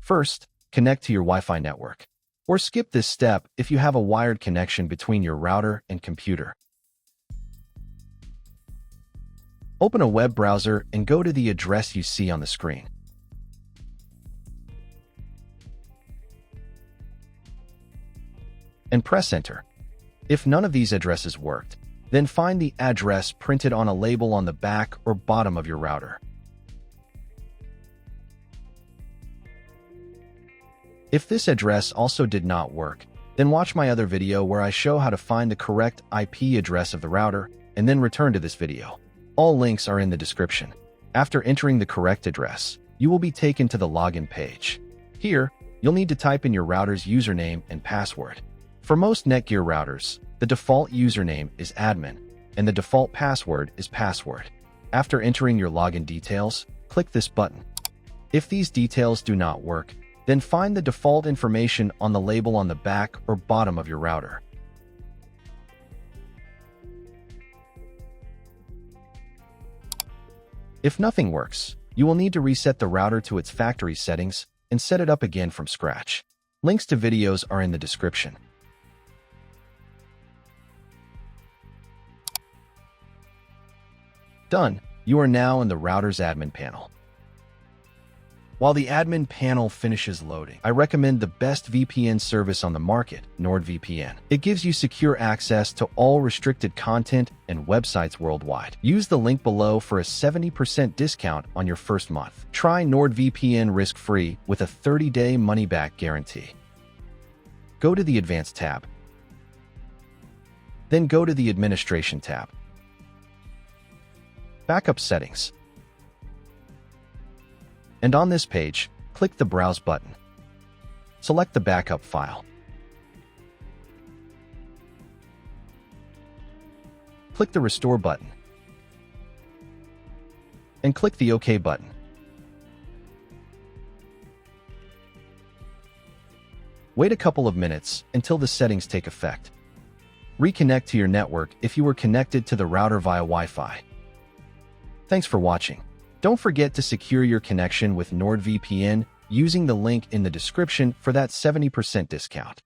First, connect to your Wi-Fi network. Or skip this step if you have a wired connection between your router and computer. Open a web browser and go to the address you see on the screen. And press Enter. If none of these addresses worked, then find the address printed on a label on the back or bottom of your router. If this address also did not work, then watch my other video where I show how to find the correct IP address of the router and then return to this video. All links are in the description. After entering the correct address, you will be taken to the login page. Here, you'll need to type in your router's username and password. For most NETGEAR routers, the default username is admin, and the default password is password. After entering your login details, click this button. If these details do not work, then find the default information on the label on the back or bottom of your router. If nothing works, you will need to reset the router to its factory settings and set it up again from scratch. Links to videos are in the description. Done. You are now in the router's admin panel. While the admin panel finishes loading, I recommend the best VPN service on the market, NordVPN. It gives you secure access to all restricted content and websites worldwide. Use the link below for a 70% discount on your first month. Try NordVPN risk-free with a 30-day money-back guarantee. Go to the Advanced tab. Then go to the Administration tab. Backup Settings. And on this page, click the Browse button. Select the backup file. Click the Restore button. And click the OK button. Wait a couple of minutes until the settings take effect. Reconnect to your network if you were connected to the router via Wi-Fi. Thanks for watching. Don't forget to secure your connection with NordVPN using the link in the description for that 70% discount.